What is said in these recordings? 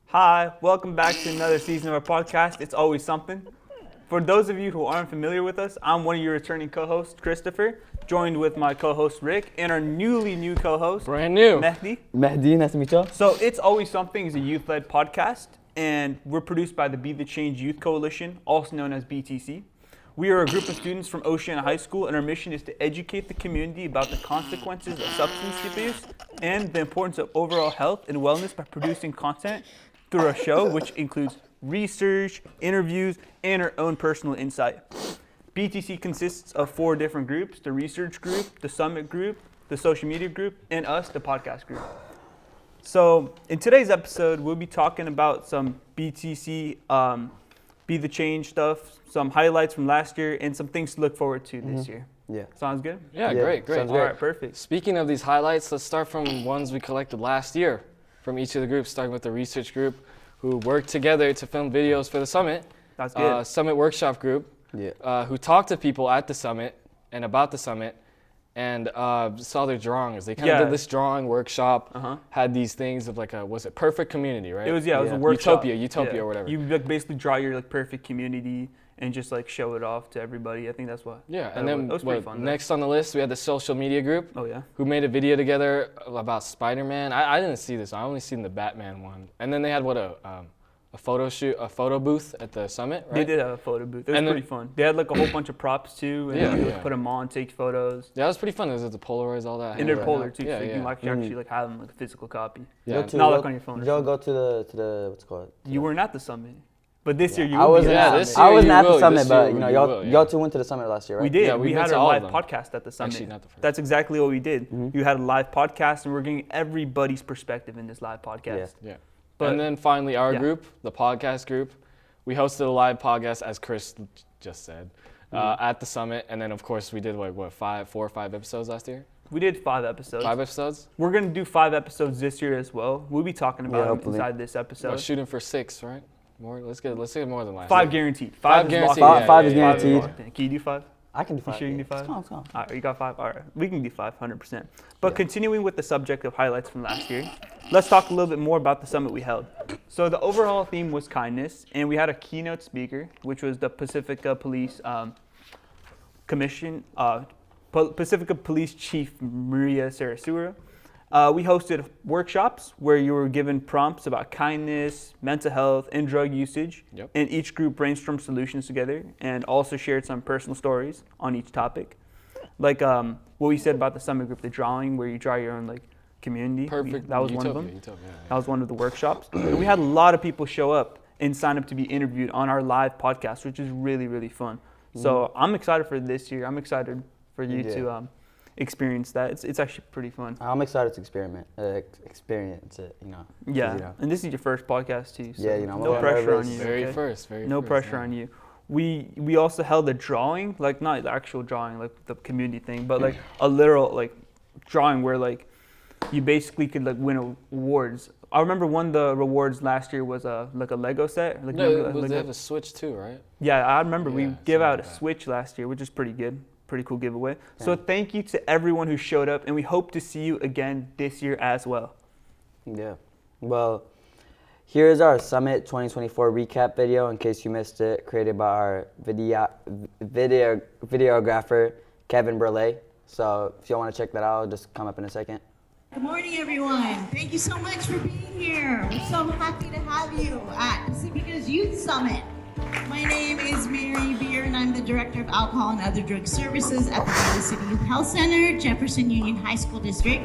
Hi, welcome back to another season of our podcast, It's Always Something. For those of you who aren't familiar with us, I'm one of your returning co-hosts, Christopher, joined with my co-host, Rick, and our new co-host, Brand new. Mehdi. Mehdi, nice to meet you. So It's Always Something is a youth-led podcast, and we're produced by the Be the Change Youth Coalition, also known as BTC. We are a group of students from Oceana High School, and our mission is to educate the community about the consequences of substance abuse and the importance of overall health and wellness by producing content through our show, which includes research, interviews, and our own personal insight. BTC consists of 4 different groups: the research group, the summit group, the social media group, and us, the podcast group. So in today's episode, we'll be talking about some BTC Be the Change stuff, some highlights from last year, and some things to look forward to this year. Yeah. Sounds good? Yeah, Yeah, great. sounds All great. right, perfect. Speaking of these highlights, let's start from ones we collected last year from each of the groups, starting with the research group, who worked together to film videos for the summit. That's good. Summit workshop group, Yeah. who talked to people at the summit and about the summit, and saw their drawings. They kind of Yeah. did this drawing workshop, Uh-huh. had these things of was it perfect community, right? It was a Yeah. workshop. Utopia or whatever. You basically draw your perfect community and just show it off to everybody. I think that's what. Yeah, that and then was pretty fun. though. next on the list, we had the social media group, Oh yeah. who made a video together about Spider-Man. I didn't see this. I only seen the Batman one. And then they had a photo booth at the summit, right? They did have a photo booth. It was And then- pretty fun. They had a whole bunch of props too, and Yeah, you yeah. put them on, take photos. Yeah, that was pretty fun. There's the Polaroids, all that. And they're Yeah. polar too, Yeah, so you yeah. can actually have them a physical copy. Yeah. Go to- Not go- on your phone. Did y'all go to the what's it called? You weren't at the summit, but this year you I will wasn't be. Yeah, at the this summit. year I wasn't you at the will. summit, This but year you know, you y'all will, yeah. y'all two went to the summit last year, right? We did. Yeah, we we went had to our all live of them. podcast at the summit. Actually, not the first. That's exactly what we did. Mhm. You had a live podcast, and we're getting everybody's perspective in this live podcast. Yeah. Yeah. But- And then finally, our yeah. group, the podcast group, we hosted a live podcast, as Chris just said, at the summit. And then, of course, we did 4 or 5 episodes last year? We did 5 episodes. 5 episodes? We're gonna do 5 episodes this year as well. We'll be talking about them hopefully. inside this We're episode. shooting for 6, right? More. Let's get more than last 5 year. guaranteed. 5 is guaranteed, locked in. yeah, Five is yeah, yeah. guaranteed. Locked in. Can you do 5? I can do You 5. sure you can do yeah. 5? Let's go. All right, you got 5. All right, we can do 5, 100%. But Yeah. continuing with the subject of highlights from last year, let's talk a little bit more about the summit we held. So the overall theme was kindness, and we had a keynote speaker, which was the Pacifica Police Commission, Pacifica Police Chief Maria Sarasura. We hosted workshops where you were given prompts about kindness, mental health, and drug usage. Yep. And each group brainstormed solutions together and also shared some personal stories on each topic. Like what we said about the summit group, the drawing where you draw your own community. Perfect. That was one Utopia, of them. Utopia, yeah. That was one of the workshops. And we had a lot of people show up and sign up to be interviewed on our live podcast, which is really, really fun. So I'm excited for this year. I'm excited for you Yeah. to experience that. It's actually pretty fun. I'm excited to experience it. You know. 'cause, Yeah, you know, and this is your first podcast too. So Yeah, you know, I'm a no little pressure nervous. on you. Very okay? first. Very No first, pressure yeah. on you. We also held a drawing, not the actual drawing, the community thing, but a literal drawing where you basically could win awards. I remember one of the rewards last year was a Lego set. No, remember they Lego? have a Switch too, right? Yeah, I remember we Yeah, gave something out a like that. Switch last year, which is pretty good. Pretty cool giveaway. So Yeah. thank you to everyone who showed up, and we hope to see you again this year as well. Yeah. Well, here's our Summit 2024 recap video in case you missed it, created by our videographer, Kevin Burley. So if you want to check that out, just come up in a second. Good morning, everyone. Thank you so much for being here. We're so happy to have you at Pacifica's Youth Summit. My name is Mary Beer, and I'm the Director of Alcohol and Other Drug Services at the Kansas City Youth Health Center, Jefferson Union High School District.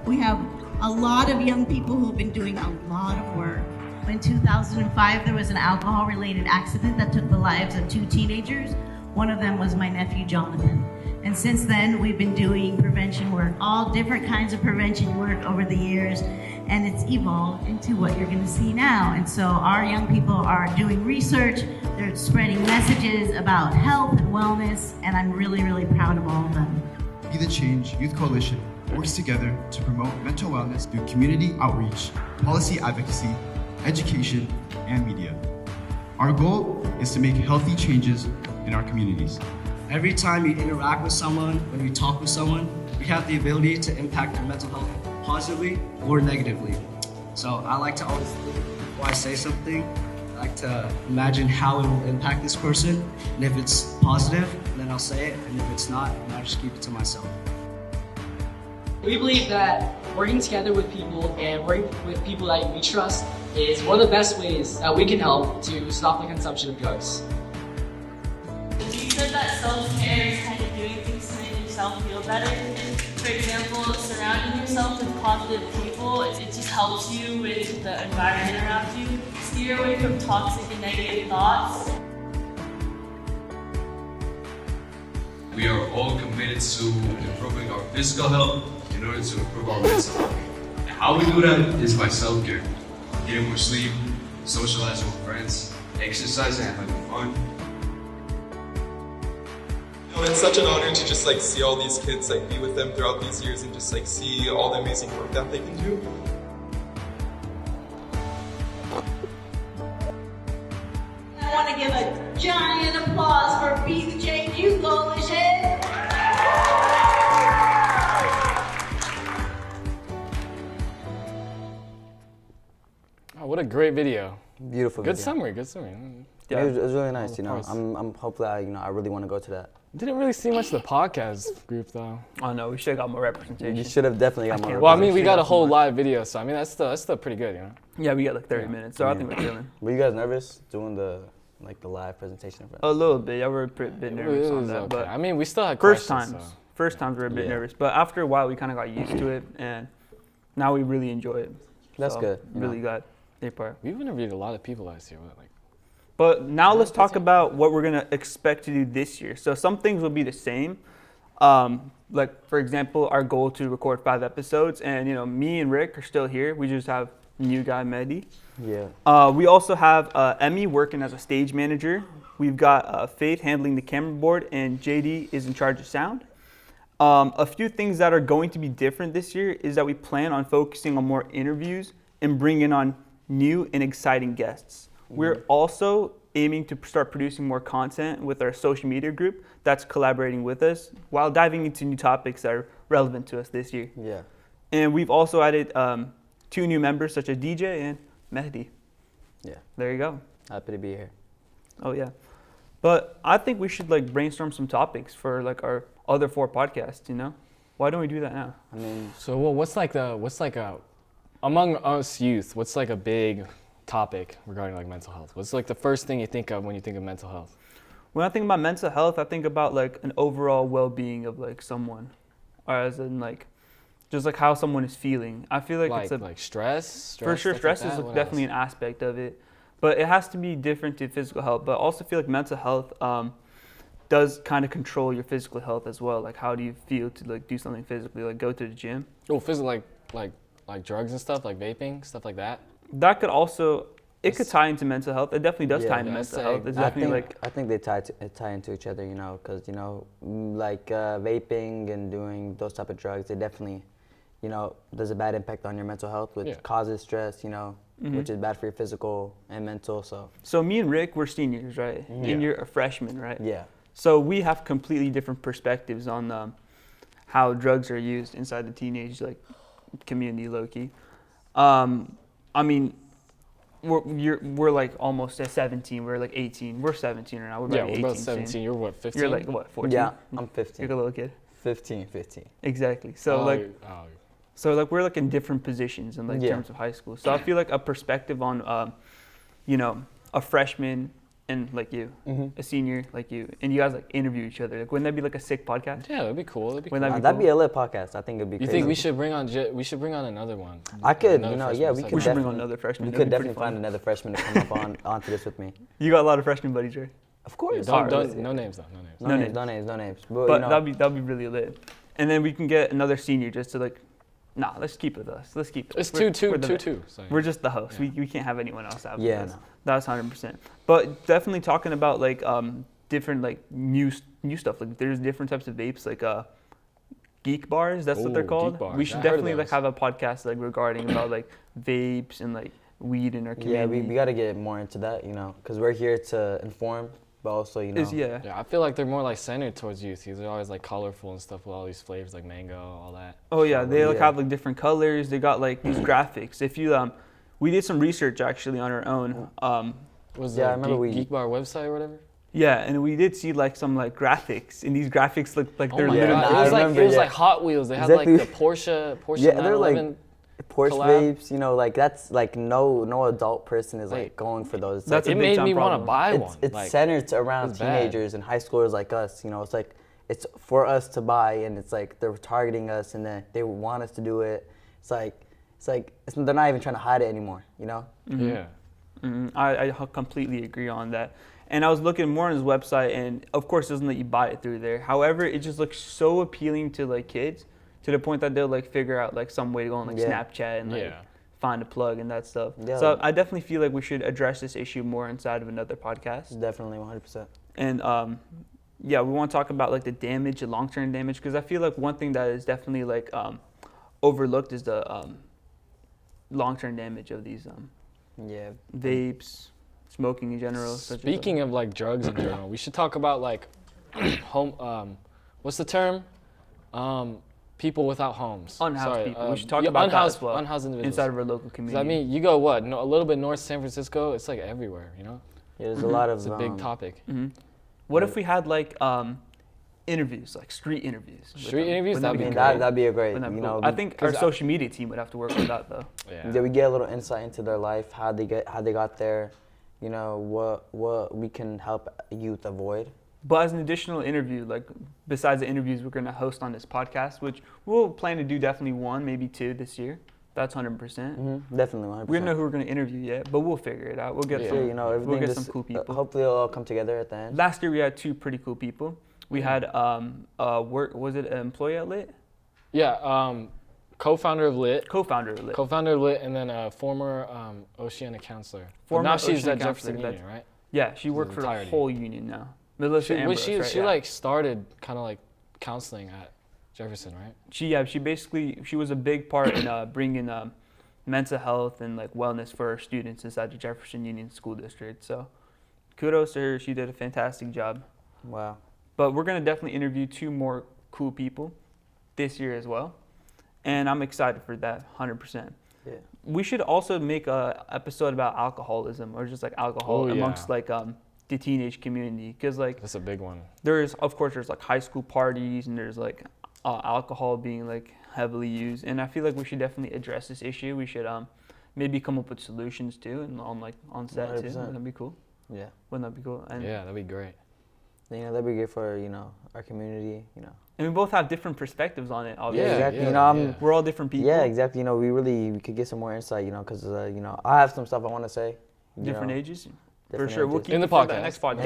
We have a lot of young people who've been doing a lot of work. In 2005, there was an alcohol-related accident that took the lives of 2 teenagers. One of them was my nephew, Jonathan. And since then, we've been doing prevention work, all different kinds of prevention work over the years, and it's evolved into what you're gonna see now. And so our young people are doing research, they're spreading messages about health and wellness, and I'm really, really proud of all of them. Be the Change Youth Coalition works together to promote mental wellness through community outreach, policy advocacy, education, and media. Our goal is to make healthy changes in our communities. Every time you interact with someone, when you talk with someone, we have the ability to impact their mental health positively or negatively. So I like to always think before I say something. I like to imagine how it will impact this person, and if it's positive, then I'll say it, and if it's not, then I'll just keep it to myself. We believe that working together with people and working with people that we trust is one of the best ways that we can help to stop the consumption of drugs. You said that self-care is kind of doing things to make yourself feel better. For example, surrounding yourself with positive people, it just helps you with the environment around you. Steer away from toxic and negative thoughts. We are all committed to improving our physical health in order to improve our mental health. And how we do that is by self-care. Getting more sleep, socializing with friends, exercising and having fun. It's such an honor to just see all these kids, be with them throughout these years and just see all the amazing work that they can do. I want to give a giant applause for Be the Change Youth Coalition. Oh, what a great video. Beautiful. Good video. summary. Good summary. Yeah, it was really nice. Of course. I'm hopefully I really want to go to that. Didn't really see much of the podcast group though. Oh no, we should have got more representation. You should have definitely got more. Well, I mean, we got a Should've whole more. live video, so I mean, that's still pretty good, you know. Yeah, we got like 30 minutes, so I think we're chilling. Were you guys nervous doing the live presentation? A little bit. Yeah, we're a bit nervous It on was that, okay. but I mean, we still had first questions. times, So. first times we're a bit Yeah. nervous, but after a while we kind of got used to it, and now we really enjoy it. That's So, good. you Really know. glad they're part. We've interviewed a lot of people last year. But now let's talk about what we're gonna expect to do this year. So some things will be the same. Like for example, our goal to record 5 episodes, and me and Rick are still here. We just have new guy Mehdi. Yeah. We also have Emmy working as a stage manager. We've got Faith handling the camera board, and JD is in charge of sound. A few things that are going to be different this year is that we plan on focusing on more interviews and bringing on new and exciting guests. We're also aiming to start producing more content with our social media group that's collaborating with us while diving into new topics that are relevant to us this year. Yeah. And we've also added 2 new members such as DJ and Mehdi. Yeah. There you go. Happy to be here. Oh yeah. But I think we should brainstorm some topics for our other 4 podcasts, Why don't we do that now? I mean, So, among us youth, what's a big topic regarding mental health? What's the first thing you think of when you think of mental health? When I think about mental health, I think about an overall well-being of someone, or as in just how someone is feeling. I feel it's like stress. for sure stuff stress like is that? What definitely else? an aspect of it, but it has to be different to physical health. But I also feel mental health does kind of control your physical health as well. How do you feel to do something physically, go to the gym? Oh, physical like drugs and stuff, like vaping, stuff like that. That could also could tie into mental health. It definitely does Yeah, tie into yeah, mental I'd health. say- It's I definitely think they tie into each other, because vaping and doing those type of drugs, they definitely, there's a bad impact on your mental health, which Yeah. causes stress, which is bad for your physical and mental. So me and Rick, we're seniors, right? Yeah. And you're a freshman, right? Yeah. So we have completely different perspectives on how drugs are used inside the teenage community, low key. I mean, we're almost at 17. We're 18. We're 17 right now. We're about Yeah, we're 18 about soon. 17. You're what, 15? You're what, 14? Yeah, I'm 15. You're a little kid. 15. Exactly. So Oh, so we're in different positions in Yeah. terms of high school. So I feel a perspective on a freshman and you, a senior like you, and you guys interview each other. Wouldn't that be a sick podcast? yeah, that'd be cool. That'd be cool. Wouldn't that be That'd cool? be a lit podcast. I think it'd be You crazy. think we should bring on another one? I could, Another freshman we besides could We should bring definitely- on another freshman. We That'd could be pretty definitely find fun. another freshman to come up onto this with me. You got a lot of freshman buddies, right? Of course. No names though. No names. No No names, names. no names, no names. But that'd be really lit. And then we can get another senior just to nah, let's keep it with us. Let's keep it. It's We're two. the- So We're just the host. Yeah. We can't have anyone else out with Yeah, us. no. That's 100%. But definitely talking about different new stuff. There's different types of vapes geek bars. That's what they're Ooh, called. geek bars. We should I heard of definitely those. have a podcast regarding about vapes and weed in our Yeah, community. we got to get more into that, because we're here to inform but also, you know. Yeah, I feel like they're more like centered towards youth. They're always like colorful and stuff with all these flavors like mango, all that. Oh yeah, they like have like different colors. They got like these graphics. If you we did some research actually on our own. Was the Geek Bar website or whatever? Yeah, and we did see like some like graphics, and these graphics look like they're literally. It was like Hot Wheels. They had like the Porsche yeah, they're 911 like Porsche collab. vapes, you know, like that's like no adult person is like going for those. That's it made me want to buy one. It's like, centered around teenagers and high schoolers like us. You know, it's like it's for us to buy, and it's like they're targeting us, and then they want us to do it. They're not even trying to hide it anymore. You know? Mm-hmm. Yeah. Mm-hmm. I completely agree on that. And I was looking more on his website, and of course, it doesn't let you buy it through there. However, it just looks so appealing to like kids, to the point that they'll like figure out like some way to go on like Snapchat and like find a plug and that stuff. Yeah. So I definitely feel like we should address this issue more inside of another podcast. Definitely, 100%. And we want to talk about like the damage, the long-term damage, because I feel like one thing that is definitely like overlooked is the long-term damage of these vapes. Smoking in general. Speaking of like drugs in general, we should talk about like what's the term? People without homes. Unhoused people. We should talk about that as well. Unhoused individuals. Inside of our local community. I mean, you go a little bit north San Francisco, it's like everywhere, you know? Yeah, there's a lot of. It's a big topic. Mm-hmm. What if we had like interviews, like street interviews? Street interviews? That'd be a great, you know. I think our social media team would have to work with that though. Yeah, we get a little insight into their life, how they got there. You know, what we can help youth avoid. But as an additional interview, like besides the interviews we're going to host on this podcast, which we'll plan to do definitely 1, maybe 2 this year. That's 100%. Mm-hmm. Definitely 100%. We don't know who we're going to interview yet, but we'll figure it out. We'll get some cool people. Hopefully it'll all come together at the end. Last year we had 2 pretty cool people. We had was it an employee at Lit? Yeah, co-founder of Lit, and then a former Oceana counselor. Now she's at Jefferson Union, right? Yeah, she worked for the whole union now. Melissa Ambrose, she like started kind of like counseling at Jefferson, right? She was a big part in bringing mental health and like wellness for our students inside the Jefferson Union School District. So kudos to her. She did a fantastic job. Wow. But we're gonna definitely interview 2 more cool people this year as well. And I'm excited for that, 100%. Yeah. We should also make a episode about alcoholism or just like alcohol amongst like the teenage community, because like that's a big one. There's like high school parties and there's like alcohol being like heavily used, and I feel like we should definitely address this issue. We should maybe come up with solutions too, and on set 100%. Too. Wouldn't that be cool? Yeah. Wouldn't that be cool? And yeah, that'd be great. You know, that'd be great for our community. You know. And we both have different perspectives on it, obviously. Yeah, exactly. You know, we're all different people. Yeah, exactly. You know, we could get some more insight. You know, because I have some stuff I want to say. Different ages. For sure. Ages. We'll keep in the podcast. Next podcast.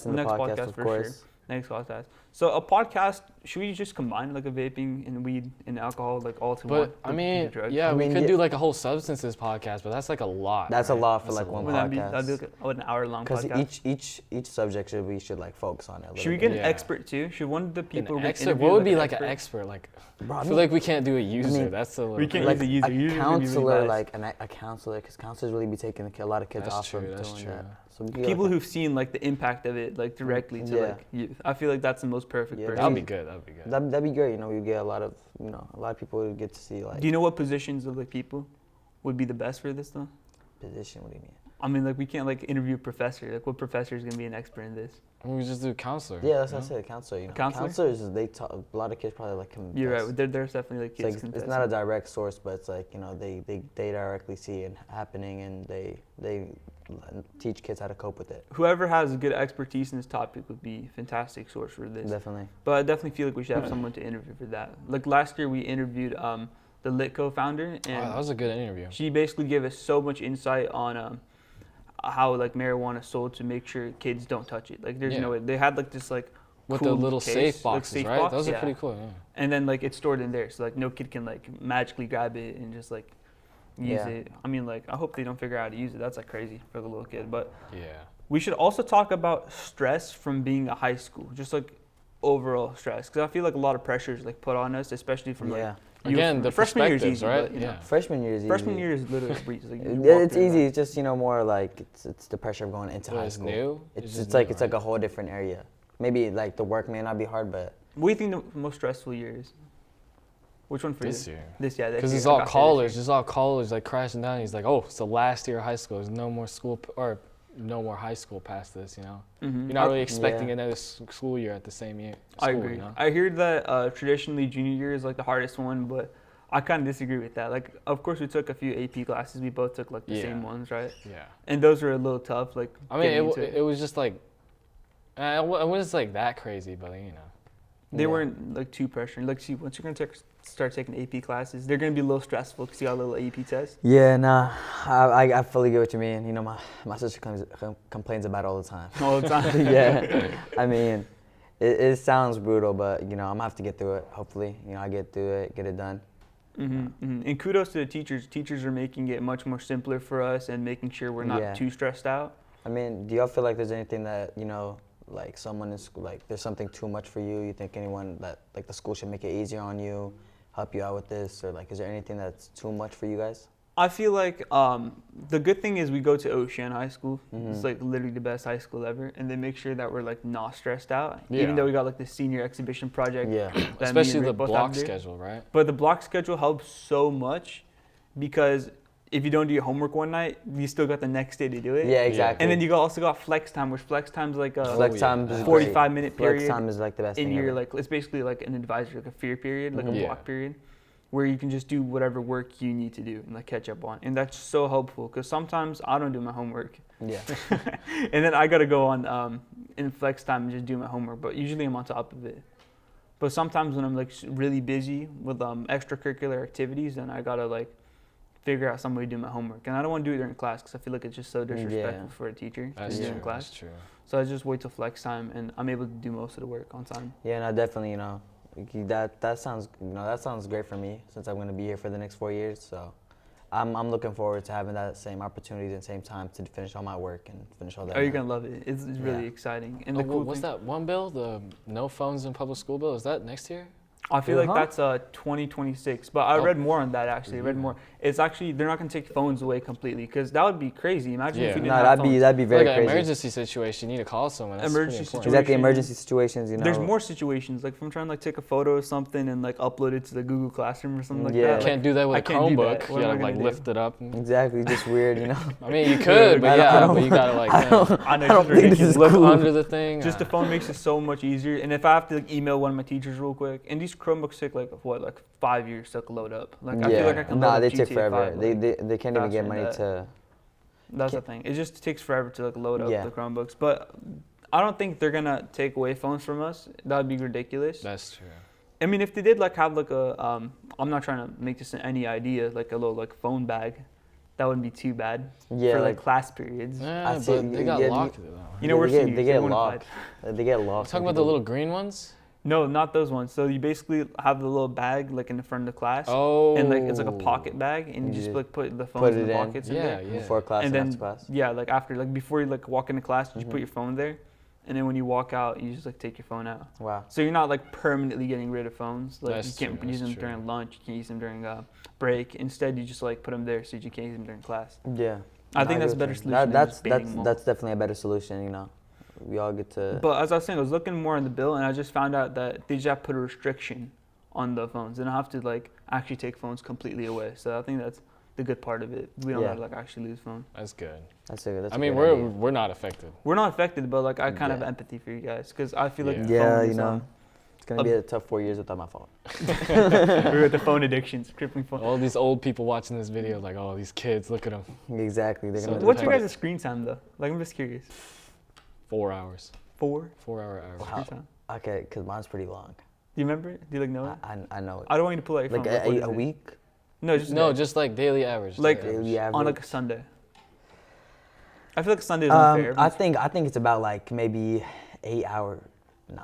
In the podcast, of course. Sure. Next podcast. So a podcast, should we just combine like a vaping and weed and alcohol like all to one? But I mean, we could do like a whole substances podcast, but that's like a lot. That's a lot for like one podcast. That'd be like an hour-long podcast. Because each subject we should like focus on it. Should we get an expert too? Should one of the people what would be like an expert? Like, I feel like we can't do a user. That's a little. We can't use a user. A counselor, like a counselor, because counselors really be taking a lot of kids off from doing that. So people who've seen like the impact of it like directly to like youth. I feel like that's the most perfect person. That'd be good. That'd be great. You know, we get a lot of people who get to see like. Do you know what positions of like people would be the best for this though? Position? What do you mean? I mean, like we can't like interview a professor. Like, what professor is gonna be an expert in this? We just do counselor. Yeah, that's what I said. Counselor. You know, counselors a lot of kids probably like can. You're right. There's definitely like kids. It's not a direct source, but it's like they directly see it happening and they teach kids how to cope with it. Whoever has good expertise in this topic would be a fantastic source for this. Definitely. But I definitely feel like we should have someone to interview for that. Like last year, we interviewed the Lit co-founder, and that was a good interview. She basically gave us so much insight on how like marijuana is sold to make sure kids don't touch it. Like there's no way. They had like this like with cool the little case, safe boxes, like, right? Those are pretty cool. Yeah. And then like it's stored in there, so like no kid can like magically grab it and just like use it. I mean, like I hope they don't figure out how to use it. That's like crazy for the little kid. But we should also talk about stress from being a high school, just like overall stress, because I feel like a lot of pressure is like put on us, especially from like Again, the freshman year is perspectives, easy, right? but, you know, Yeah. Freshman year is easy. Freshman year is literally a breeze. Like, you Yeah, walk it's through easy. that. It's just more like it's the pressure of going into Well, high it's school. new? It's It's it's just like new, it's like a whole different area. Maybe like the work may not be hard, but What do you think the most stressful year is? Which one for This you? year. This year. Because it's all college. It's all college, like crashing down. He's like, oh, it's the last year of high school. There's no more school or no more high school past this. You know, Mm-hmm. you're not really expecting Yeah. another school year at the same year. I School, agree. You know? I hear that traditionally junior year is like the hardest one, but I kind of disagree with that. Like, of course, we took a few AP classes. We both took like the same Yeah. ones, right? Yeah. And those were a little tough. Like, I mean, getting it, into it was just like, it wasn't like that crazy, but you know. They Yeah. weren't like too pressuring. Like, see, once you're gonna start taking AP classes, they're gonna be a little stressful because you got a little AP test. yeah, nah, I fully get what you mean. You know, my sister complains about it all the time. All the time. Yeah, I mean, it sounds brutal, but you know, I'm gonna have to get through it. Hopefully, you know, I get through it, get it done. And kudos to the teachers. Teachers are making it much more simpler for us and making sure we're not Yeah. too stressed out. I mean, do y'all feel like there's anything that like someone in school, like there's something too much for you? You think anyone that like the school should make it easier on you, help you out with this, or like is there anything that's too much for you guys? I feel like the good thing is we go to Oceana High School. It's like literally the best high school ever, and they make sure that we're like not stressed out. Yeah. Even though we got like the senior exhibition project. Yeah. that me and Especially the Rick both have block to do. schedule, right? But the block schedule helps so much because if you don't do your homework one night, you still got the next day to do it. Yeah, exactly. And then you also got flex time, which flex time's like a flex yeah. time is 45-minute great. period. Flex time is like the best in thing your ever. like it's basically like an advisory, like a fear period, like a Yeah. block period, where you can just do whatever work you need to do and like catch up on, and that's so helpful because sometimes I don't do my homework, Yeah. and then I gotta go on in flex time and just do my homework. But usually I'm on top of it. But sometimes when I'm like really busy with extracurricular activities, then I gotta like figure out some way to do my homework, and I don't want to do it during class because I feel like it's just so disrespectful Yeah. for a teacher That's to do true. in class. That's true. So I just wait till flex time, and I'm able to do most of the work on time. Yeah, no, definitely. You know, that sounds that sounds great for me since I'm gonna be here for the next 4 years. So, I'm looking forward to having that same opportunity and same time to finish all my work and finish all that. Oh, you're gonna love it. It's really Yeah. exciting. And Oh, the cool what's thing, that one bill? The no phones in public school bill? Is that next year? I feel like Uh-huh. that's 2026, but I Oh. read more on that actually. I read more. It's actually they're not gonna take phones away completely because that would be crazy. Imagine Yeah. if we didn't No, have that'd be very like an crazy. emergency situation, you need to call someone. That's Emergency pretty important. situation. Exactly, emergency situations. You know, There's more situations like if I'm trying to like take a photo of something and like upload it to the Google Classroom or something like Yeah. that. You like, can't do that with I a can't do that. Chromebook. What You am I gotta gonna like do? lift it up. Exactly, just weird. You know. I mean, you could, but I don't- you gotta like I don't I know, I don't it's think this is look cool. under the thing. Just the phone makes it so much easier. And if I have to like email one of my teachers real quick, and these Chromebooks take like 5 years to load up. Like I feel like I can load Nah, up they take GTA forever. 5, They like, they can't even faster get than money that. to. That's the thing. It just takes forever to like load up Yeah. the Chromebooks. But I don't think they're gonna take away phones from us. That would be ridiculous. That's true. I mean, if they did like have like a I'm not trying to make this any idea, like a little like phone bag, that wouldn't be too bad Yeah, for like like- class periods. Yeah, I see but it. they got Yeah, locked. though. You know, we're they get, seniors, they so get it wouldn't locked. They get lost. Talking when about the people- little green ones? No, not those ones. So you basically have the little bag like in the front of the class, Oh. and like it's like a pocket bag, and you You just just like put the put phones in it the in. pockets in Yeah, there. yeah. before class And and, then after class. yeah, like after like before you like walk into class, you just put your phone there, and then when you walk out, you just like take your phone out. Wow. So you're not like permanently getting rid of phones. Like That's you can't true, use that's them true. during lunch. You can't use them during break. Instead, you just like put them there so you can't use them during class. Yeah. I think No, that's a get better what you solution. mean. than That's just banning that's them all. that's definitely a better solution. You know, we all get to. But as I was saying, I was looking more on the bill, and I just found out that they just have to put a restriction on the phones. They don't have to like actually take phones completely away. So I think that's the good part of it. We don't Yeah. have to like actually lose phones. That's good. That's a, that's I a mean, great we're idea. not affected. We're not affected, but like I kind of Yeah. have empathy for you guys because I feel like Yeah. the Yeah, phone you is, know, it's gonna be a tough 4 years without my phone. we're with the phone addictions, crippling phone. All these old people watching this video, like, oh, these kids, look at them. Exactly. They're So gonna. What's your dependent. guys' screen time though? Like I'm just curious. 4 hours. 4 4 hour. screen time. Okay, because mine's pretty long. Do you remember it? Do you like know it? I know it. I don't want you to pull out your Like phone. What is a it? week. No, just No, a day. just like daily average. Like Daily on like a average. Sunday. I feel like Sunday is unfair. I think it's about like maybe 8 hours. Nah,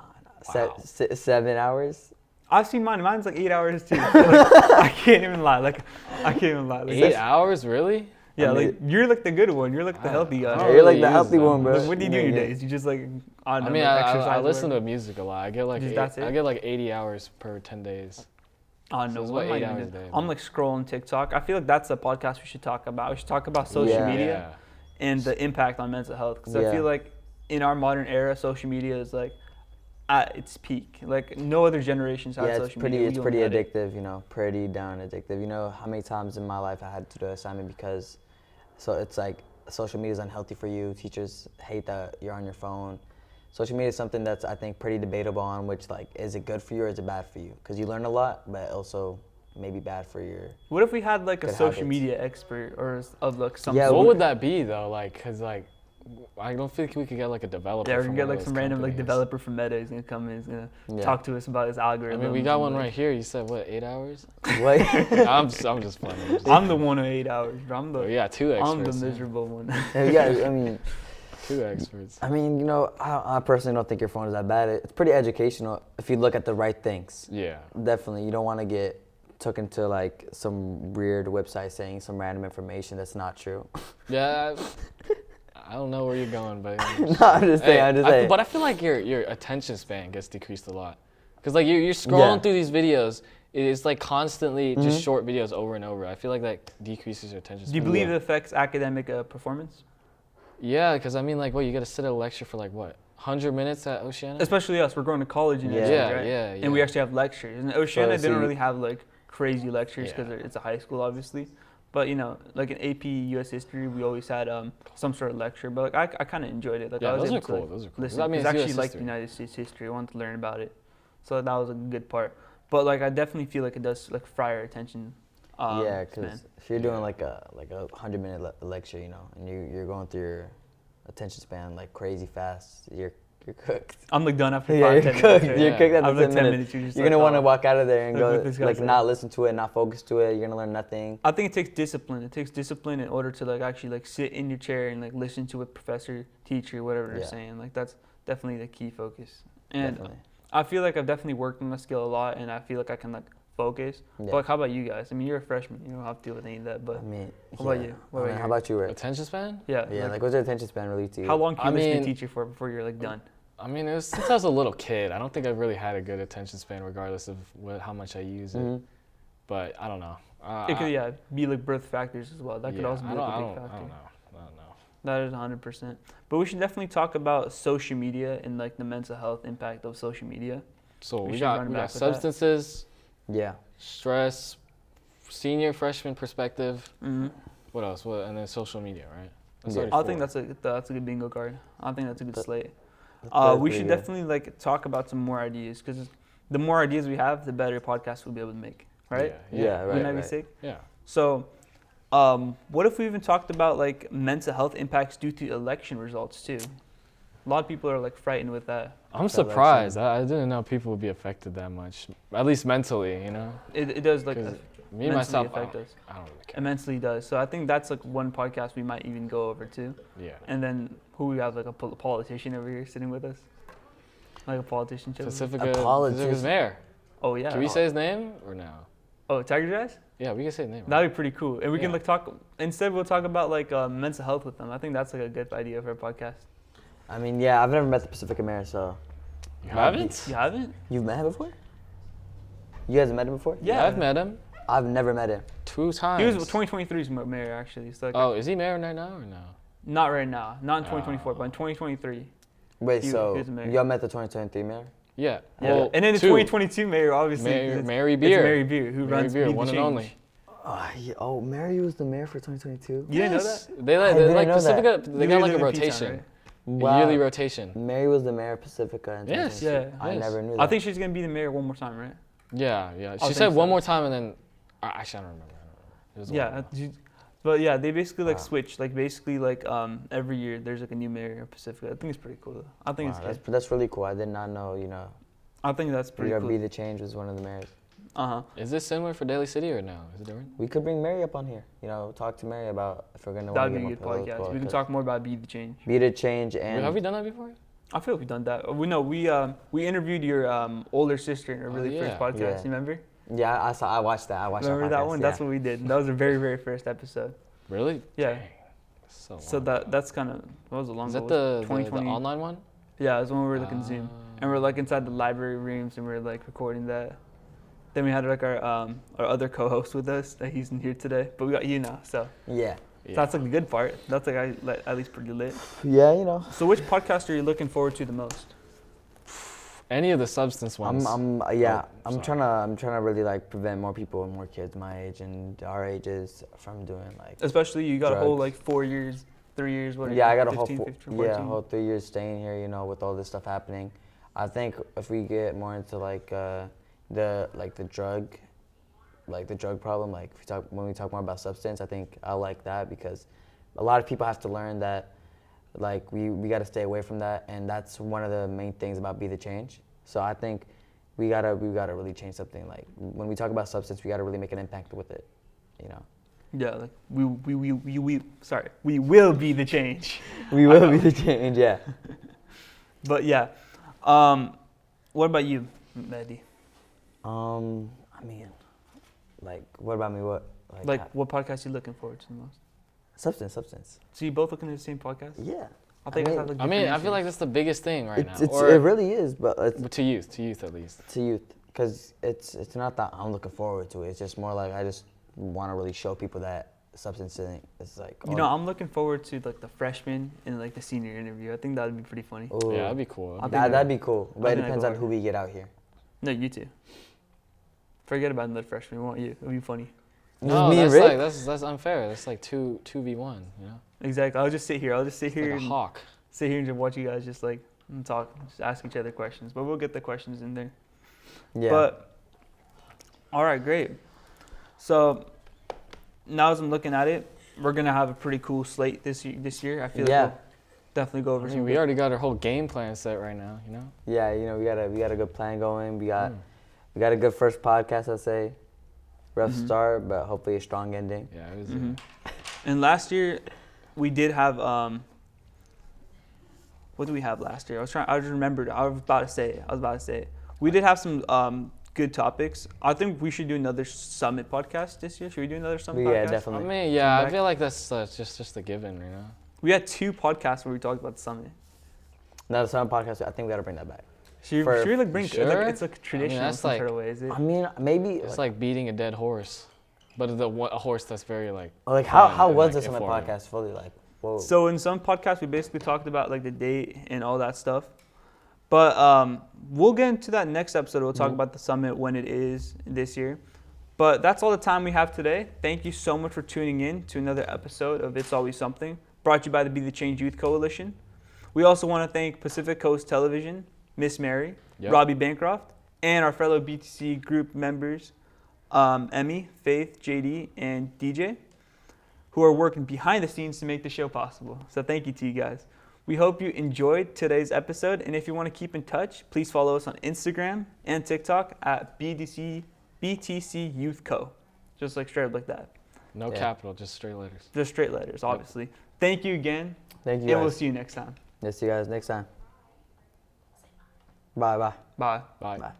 Wow. 7 hours. I've seen mine. Mine's like 8 hours too. So, like, I can't even lie. Like I can't even lie. Like, 8 hours, really? Yeah, I mean- like you're like the good one. You're like the healthy guy. I You're like really the use healthy them. one, bro. Like, what do you do in your Yeah. days? You just like I don't I know, mean, like I exercise. listen whatever? to music a lot. I get like Just that's it? I get like 80 hours per 10 days. I don't know it's what what, am I 8 even hours a doing? day, I'm man. like scrolling TikTok. I feel like that's a podcast we should talk about. We should talk about social Yeah. media and the impact on mental health. Because I Yeah. feel like in our modern era, social media is like at its peak. Like no other generations have Yeah, social media. it's We pretty only had it. addictive, you know, pretty down addictive. You know how many times in my life I had to do an assignment because, so it's like social media is unhealthy for you. Teachers hate that you're on your phone. Social media is something that's I think pretty debatable on which like is it good for you or is it bad for you? Because you learn a lot, but also maybe bad for your. What if we had like a Good social habits. media expert or of like some Yeah, sort? What would that be though? Like, cause like, I don't think we could get like a developer. Yeah, we're from gonna get one like of some those random like companies. developer from Meta is gonna come in, is gonna Yeah. talk to us about his I algorithm. mean, we got one right here. You said what, 8 hours? What? I'm just playing. I'm the one of 8 hours, bro. I'm the Oh, yeah, two experts. I'm the yeah. miserable one. Yeah, I mean. Two experts. I mean, you know, I personally don't think your phone is that bad. It's pretty educational if you look at the right things. Yeah. Definitely, you don't want to get took into like some weird website saying some random information that's not true. Yeah. I don't know where you're going, but. No, I'm just saying. I'm just saying. But I feel like your attention span gets decreased a lot, cause like you're scrolling Yeah. through these videos. It's like constantly Mm-hmm. just short videos over and over. I feel like that decreases your attention Do span. you believe Yeah. it affects academic performance? Yeah, because I mean, like, what, you got to sit at a lecture for, like, what, 100 minutes at Oceana? Especially us, we're going to college in Yeah. next Yeah, year, right? yeah, And we yeah. actually have lectures. And Oceana, So they don't you- really have like crazy lectures because Yeah. it's a high school, obviously. But you know, like in AP U.S. history, we always had some sort of lecture. But like I kind of enjoyed it. Like Yeah, I was those are able to, cool, like, those are cool. listen, I mean, because I it's actually US liked history. United States history. I wanted to learn about it, so that was a good part. But like I definitely feel like it does like fry our attention. Yeah, span. because if you're doing like a 100-minute lecture, you know, and you're going through your attention span like crazy fast, you're cooked. I'm like done after Yeah, 5, you're 10 cooked. minutes. You're Yeah. cooked after After 10 10 minutes. minutes, you're just You're gonna like, want to oh, walk out of there and look what go this guy like said. not listen to it, not focus to it. You're gonna learn nothing. I think it takes discipline. It takes discipline in order to like actually like sit in your chair and like listen to what professor, teacher, whatever they're Yeah. saying. Like that's definitely the key focus. And Definitely. I feel like I've definitely worked on the skill a lot, and I feel like I can like focus. Yeah. But like, how about you guys? I mean, you're a freshman. You don't have to deal with any of that. But I mean, How about yeah. you? What I about mean, how your- about you, Rick? Attention span? yeah, Yeah, like what's your attention span really to you? how long can I you listen to a mean- teacher for before you're like done? I mean, it was since I was a little kid. I don't think I really had a good attention span, regardless of how much I use it. Mhm. But I don't know. It could be like birth factors as well. That could yeah, also be I like don't, a I big don't, factor. I don't know. I don't know. That is 100%. But we should definitely talk about social media and like the mental health impact of social media. So We we should got run we back got with that. substances, Yeah. stress, senior freshman perspective. Mm-hmm. What else? What, and then social media, right? That's Yeah. already I four. think that's a good bingo card. I think that's a good That- slate. That's We pretty should good. definitely like talk about some more ideas because the more ideas we have, the better podcast we'll be able to make. Right? Yeah, right. Wouldn't that be right. sick? Yeah. So, what if we even talked about like mental health impacts due to election results too? A lot of people are like frightened with that. I'm So, like, surprised. I didn't know people would be affected that much. At least mentally, you know. It does like 'Cause me mentally myself, affect us. I don't really care. Immensely does. So I think that's like one podcast we might even go over too. Yeah. And then who we have like a politician over here sitting with us, like a politician. Chilling. Pacifica's politician. mayor. Oh yeah. Can we say his name or no? Oh, Tiger Jazz? Yeah, we can say his name. Right? That'd be pretty cool. And we can Yeah. like talk. Instead, we'll talk about like mental health with them. I think that's like a good idea for a podcast. I mean, yeah, I've never met the Pacifica Mayor, so You haven't? You haven't? you've met him before? You guys have met him before? Yeah. I've met him I've never met him. 2 times. He was 2023's mayor actually. So like, Oh, is he mayor right now or no? not right now, not in 2024, but in 2023. Wait, He so was the mayor. y'all met the 2023 mayor? Yeah. Yeah. Well, And then the 2. 2022 mayor, obviously. Mayor, it's- Mary it's Beer. Mary Beer, who Mary runs Beer, Be the one and Change. only. Oh, Mary was the mayor for 2022? You didn't know Yes. that? They I like, didn't like know that. Pacifica. They You got live like a in P-Town, rotation, right? a yearly rotation. Mary was the mayor of Pacifica in Yes. 2022. Yeah. I Yes. never knew that. I think she's gonna be the mayor one more time, right? Yeah, yeah. She think said so. one more time and then. Actually, I don't remember. It was a while Yeah. ago. But yeah, they basically like Wow. switch. Like basically like every year there's like a new mayor of Pacifica. I think it's pretty cool. Though. I think Wow, it's good. that's really cool. I did not know, I think that's pretty Be cool. the Change was one of the mayors. Is this similar for Daly City or no? Is it different? We could bring Mary up on here. Talk to Mary about if we're going to That'd want be to a get good more podcast. political. We can 'cause talk more about Be the Change. Be the Change and Have we done that before? I feel like we've done that. We interviewed your older sister in our really first yeah. podcast. Yeah. You remember? yeah, I watched that. I watched Remember that that podcast, one? yeah. That's what we did. That was the very very first episode. Really? Yeah. Dang. So, So long. that's kind of what was it long Is ago? that Was it the 2020? online one? Yeah, it was when we were looking Zoom, and we're Ah. like inside the library rooms, and we're like recording that. Then we had like our other co-host with us that he's in here today, but we got you now, so Yeah. that's like the good part. That's like at least pretty lit. Yeah, you know. So which podcast are you looking forward to the most? Any of the substance ones. I'm trying to really like prevent more people, more kids my age and our ages from doing like. Especially you got a whole drugs. like 4 years, 3 years, whatever. Yeah, I got a 15, whole 15, 14. whole 3 years staying here, you know, with all this stuff happening. I think if we get more into like the drug problem, like when we talk more about substance, I think I like that because a lot of people have to learn that like we got to stay away from that, and that's one of the main things about Be the Change. So I think we gotta really change something. Like when we talk about substance, we gotta really make an impact with it, you know. Yeah, like we will be the change. We will be the change, yeah. But yeah, what about you, Mehdi? I mean, like, what about me? What? Like what podcast you looking forward to the most? Substance. So you both looking at the same podcast? Yeah. I think I it's mean, like I feel like that's the biggest thing right now. It really is, but to youth at least. To youth, because it's not that I'm looking forward to it. It's just more like I just want to really show people that substance is like. You know, I'm looking forward to like the freshman and like the senior interview. I think that'd be pretty funny. Ooh. Yeah, that'd be cool. That'd be cool, but it think depends I'd on go who we get out here. No, you two. Forget about another freshman. We want you. It'd be funny. No, me and that's Rick? like that's unfair. That's like 2v1, you know. Exactly. I'll just sit here. Like a hawk. Sit here and just watch you guys just like talk, just ask each other questions. But we'll get the questions in there. Yeah. But all right, great. So now as I'm looking at it, we're gonna have a pretty cool slate this year. I feel like we'll definitely go over. I mean, we already got our whole game plan set right now, you know. Yeah, you know, we got a good plan going. We got a good first podcast, I'd say. Rough start, but hopefully a strong ending. Yeah, it was. And last year, we did have what did we have last year? I just remembered. I was about to say it. We did have some good topics. I think we should do another summit podcast this year. Should we do another summit podcast? Yeah, definitely. I mean, yeah, I feel like that's just a given, you know. We had 2 podcasts where we talked about the summit. Now the summit podcast, I think we got to bring that back. Should we like bring Sure? like, it's like traditional that's in some like- sort of way, is it? I mean, maybe It's like beating a dead horse, but a horse that's very like. how fun was and, the like, summit informative. podcast fully like? Whoa. So in some podcasts, we basically talked about like the date and all that stuff. But we'll get into that next episode. We'll talk about the summit when it is this year. But that's all the time we have today. Thank you so much for tuning in to another episode of It's Always Something, brought to you by the Be the Change Youth Coalition. We also want to thank Pacific Coast Television, Miss Mary, Robbie Bancroft, and our fellow BTC group members, Emmy, Faith, JD, and DJ, who are working behind the scenes to make the show possible. So thank you to you guys. We hope you enjoyed today's episode, and if you want to keep in touch, please follow us on Instagram and TikTok at BTC Youth Co. Just like straight up like that. No capital, just straight letters. Just straight letters, obviously. Thank you again. Thank you, And we'll guys. see you next time. See you guys next time. Bye. Bye. Bye. Bye.